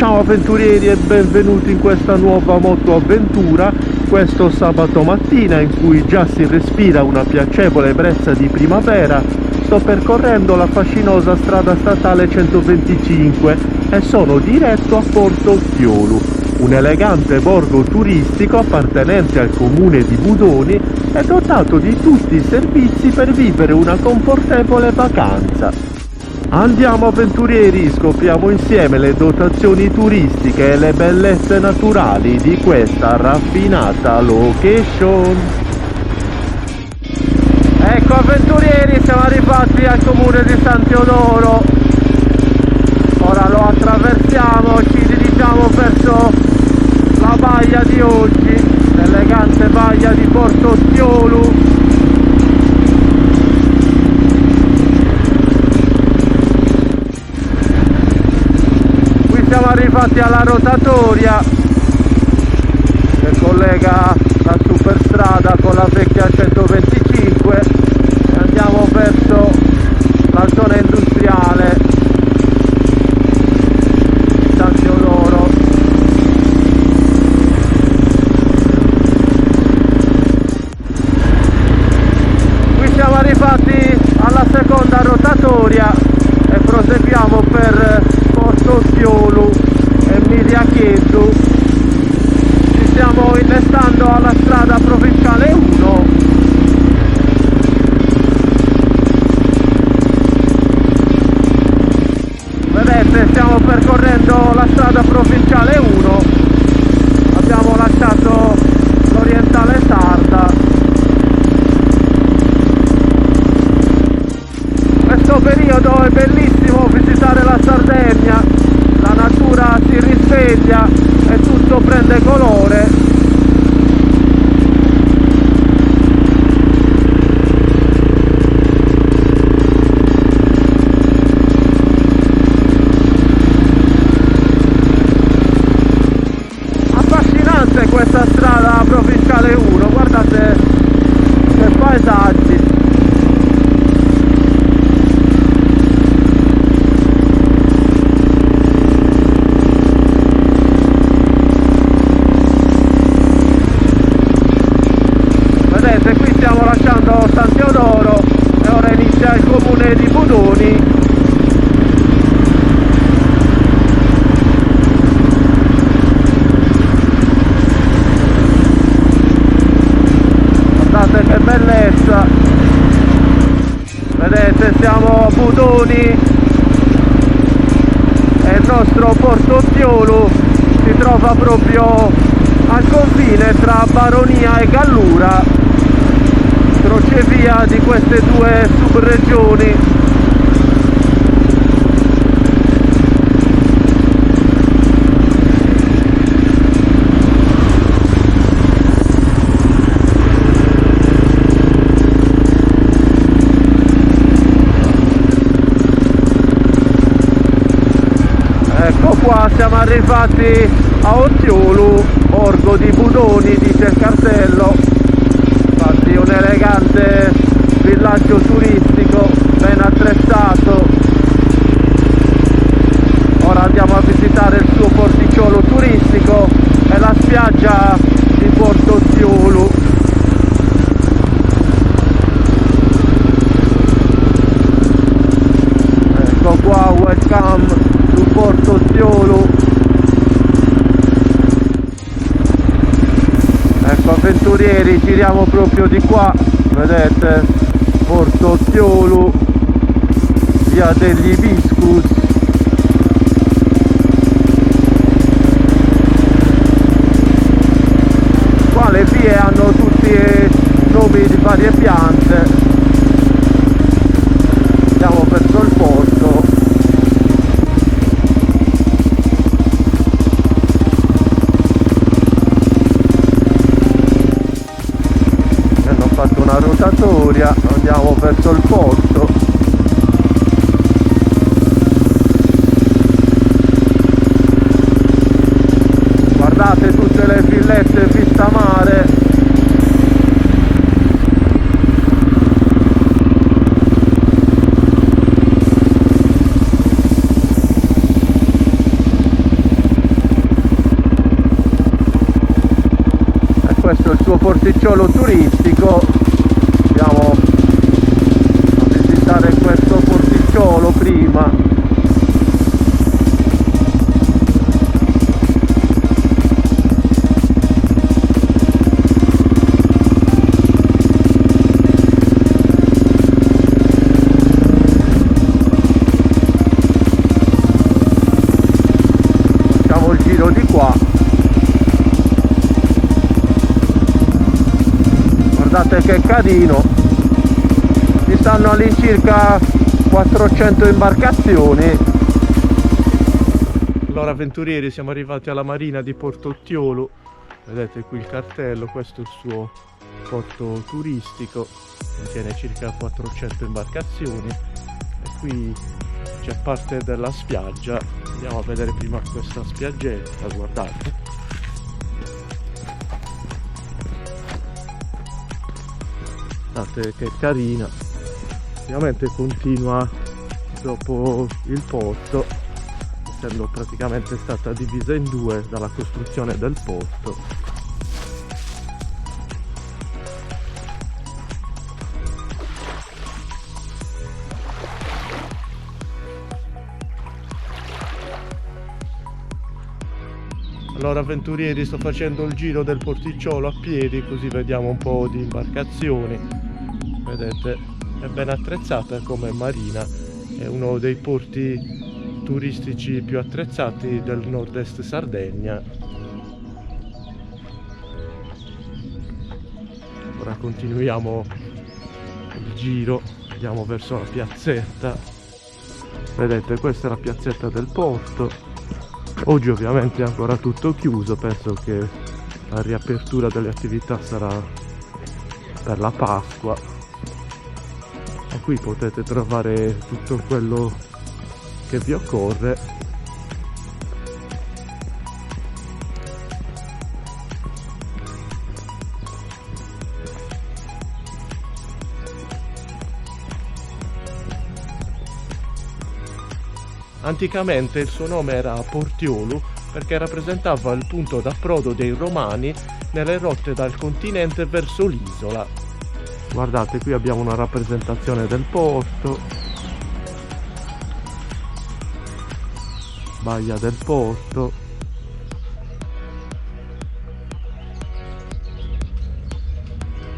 Ciao avventurieri e benvenuti in questa nuova motoavventura, questo sabato mattina in cui già si respira una piacevole brezza di primavera. Sto percorrendo la fascinosa strada statale 125 e sono diretto a Porto Orziolu, un elegante borgo turistico appartenente al comune di Budoni e dotato di tutti i servizi per vivere una confortevole vacanza. Andiamo avventurieri, scopriamo insieme le dotazioni turistiche e le bellezze naturali di questa raffinata location. Ecco avventurieri, siamo arrivati al comune di San Teodoro. Ora lo attraversiamo, ci dirigiamo verso la baia di oggi, l'elegante baia di Porto Orziolu. Siamo arrivati alla rotatoria che collega la superstrada con la vecchia 125 e andiamo verso la zona industriale di San Teodoro. Qui siamo arrivati alla seconda rotatoria e proseguiamo per Porto Orziolu e Miriachetu. Ci stiamo innestando alla strada provinciale 1. Vedete, stiamo percorrendo la strada provinciale 1. Abbiamo lasciato l'orientale sarda. Questo periodo è bellissimo visitare la Sardegna, la natura si risveglia e tutto prende colore. Affascinante questa strada provinciale 1, guardate che paesaggi. Qui stiamo lasciando San Teodoro e ora inizia il comune di Budoni. Guardate che bellezza, vedete, siamo a Budoni e il nostro Porto Orziolu si trova proprio al confine tra Baronia e Gallura, crocevia di queste due subregioni. Ecco qua, siamo arrivati a Orziolu, borgo di Budoni, dice il cartello. Infatti un elegante villaggio turistico ben attrezzato. Ora andiamo a visitare il suo porticciolo turistico e la spiaggia di Porto Orziolu. Ecco qua, welcome to Porto Orziolu. Ecco avventurieri, giriamo proprio di qua, vedete, Porto Orziolu, via degli Ibiscus. Qua le vie hanno tutti nomi di varie piante. Andiamo verso il porto. Fatto una rotatoria, andiamo verso il porto. Guardate tutte le villette vista mare. questo è il suo porticciolo turistico. Andiamo a visitare questo porticciolo prima. Facciamo il giro di qua. Guardate che carino, ci stanno all'incirca 400 imbarcazioni. Allora avventurieri, siamo arrivati alla marina di Porto Ottiolo, vedete qui il cartello, questo è il suo porto turistico, contiene circa 400 imbarcazioni e qui c'è parte della spiaggia. Andiamo a vedere prima questa spiaggetta, guardate. Guardate che carina, ovviamente continua dopo il porto, essendo praticamente stata divisa in due dalla costruzione del porto. Allora avventurieri, sto facendo il giro del porticciolo a piedi, così vediamo un po' di imbarcazioni. Vedete, è ben attrezzata come marina, è uno dei porti turistici più attrezzati del nord-est Sardegna. Ora continuiamo il giro, andiamo verso la piazzetta. Vedete, questa è la piazzetta del porto. Oggi ovviamente è ancora tutto chiuso, penso che la riapertura delle attività sarà per la Pasqua. E qui potete trovare tutto quello che vi occorre. Anticamente il suo nome era Portiolo perché rappresentava il punto d'approdo dei Romani nelle rotte dal continente verso l'isola. Guardate, qui abbiamo una rappresentazione del porto, baia del porto.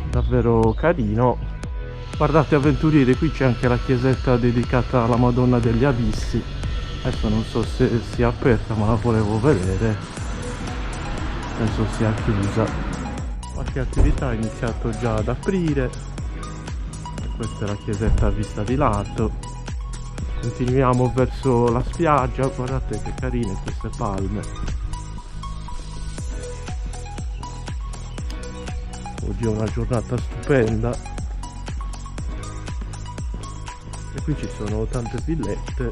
Davvero carino. Guardate avventurieri, qui c'è anche la chiesetta dedicata alla Madonna degli Abissi. Adesso non so se sia aperta, ma la volevo vedere. Penso sia chiusa. Qualche attività ha iniziato già ad aprire. Questa è la chiesetta a vista di lato. Continuiamo verso la spiaggia. Guardate che carine queste palme. Oggi è una giornata stupenda. E qui ci sono tante villette.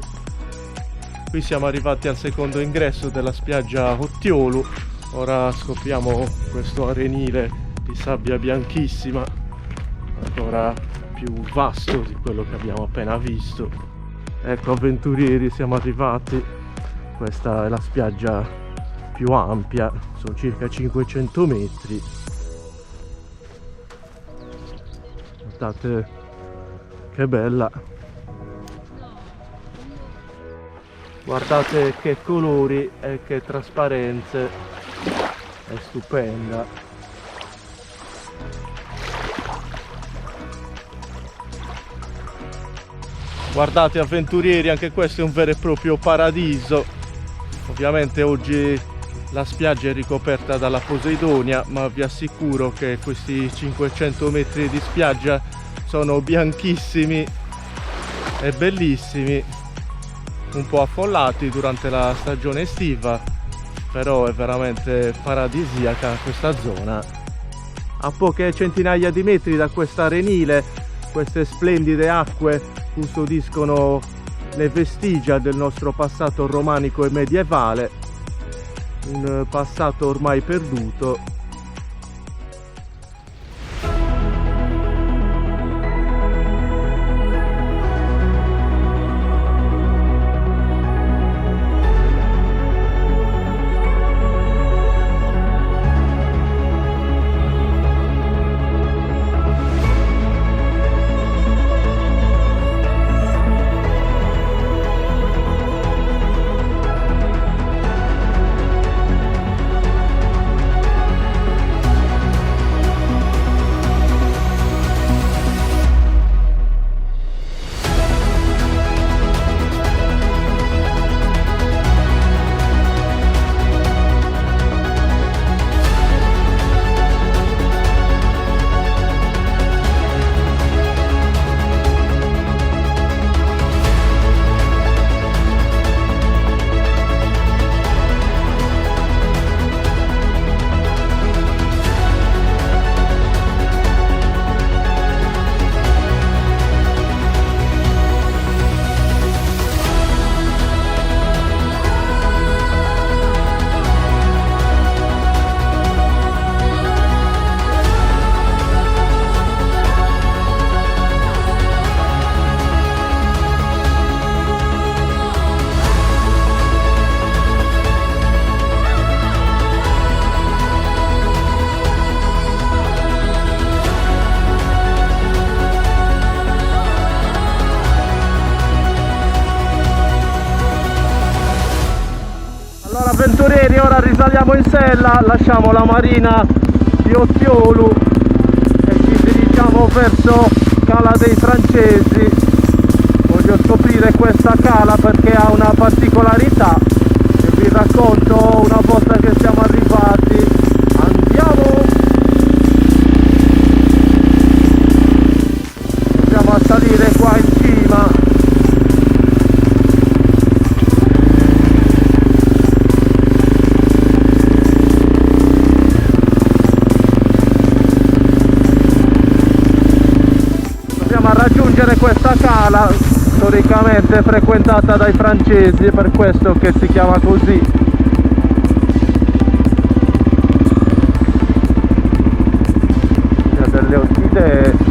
Qui siamo arrivati al secondo ingresso della spiaggia Ottiolo. Ora scopriamo questo arenile di sabbia bianchissima, ancora più vasto di quello che abbiamo appena visto. Ecco avventurieri, siamo arrivati. Questa è la spiaggia più ampia, sono circa 500 metri. Guardate che bella. Guardate che colori e che trasparenze. È stupenda. Guardate avventurieri, anche questo è un vero e proprio paradiso. Ovviamente oggi la spiaggia è ricoperta dalla Poseidonia, ma vi assicuro che questi 500 metri di spiaggia sono bianchissimi e bellissimi, un po' affollati durante la stagione estiva, però è veramente paradisiaca questa zona. A poche centinaia di metri da questa arenile, queste splendide acque custodiscono le vestigia del nostro passato romanico e medievale, un passato ormai perduto. saliamo in sella, lasciamo la marina di Ottiolu e ci dirigiamo verso Cala dei Francesi. Voglio scoprire questa cala perché ha una particolarità e vi racconto una volta che siamo arrivati. Andiamo! Dobbiamo salire qua in cima. A raggiungere questa cala storicamente frequentata dai francesi, è per questo che si chiama così. C'è delle orchidee.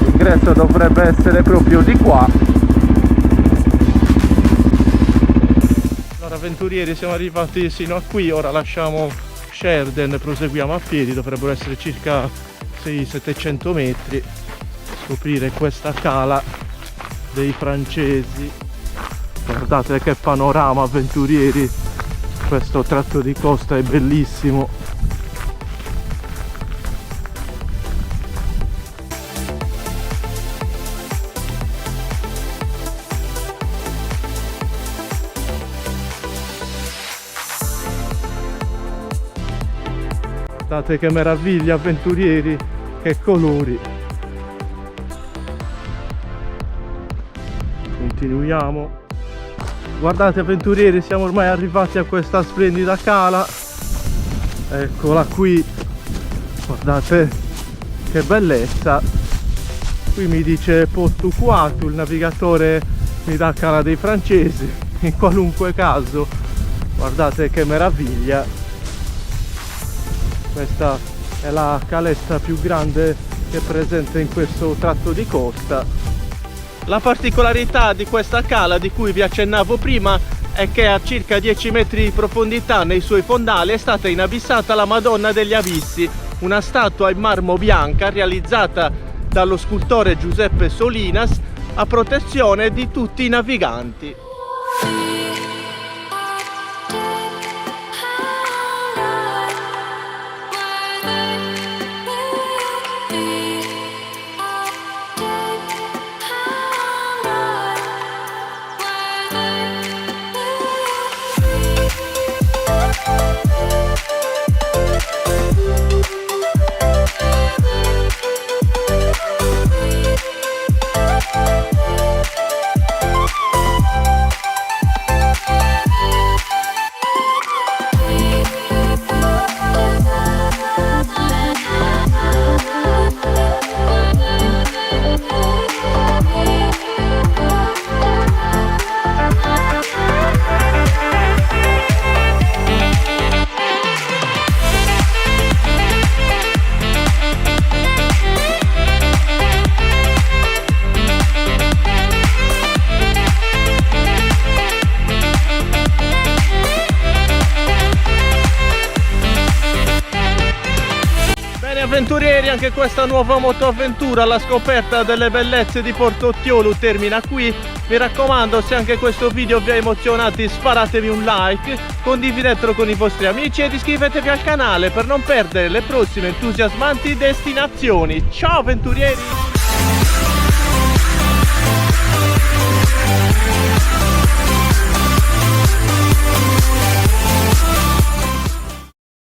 L'ingresso dovrebbe essere proprio di qua. Allora avventurieri, siamo arrivati sino a qui, ora lasciamo Sherden e proseguiamo a piedi, dovrebbero essere circa 600-700 metri, scoprire questa cala dei francesi. Guardate che panorama avventurieri, questo tratto di costa è bellissimo. Guardate che meraviglia avventurieri, che colori. Continuiamo. Guardate avventurieri, siamo ormai arrivati a questa splendida cala. Eccola qui. Guardate che bellezza. Qui mi dice posto 4, il navigatore mi dà Cala dei Francesi. In qualunque caso, guardate che meraviglia. Questa è la caletta più grande che è presente in questo tratto di costa. La particolarità di questa cala di cui vi accennavo prima è che a circa 10 metri di profondità nei suoi fondali è stata inabissata la Madonna degli Abissi, una statua in marmo bianca realizzata dallo scultore Giuseppe Solinas a protezione di tutti i naviganti. Avventurieri, anche questa nuova motoavventura alla scoperta delle bellezze di Porto Ottiolu termina qui. Mi raccomando, se anche questo video vi ha emozionati, sparatevi un like, condividetelo con i vostri amici ed iscrivetevi al canale per non perdere le prossime entusiasmanti destinazioni. Ciao avventurieri!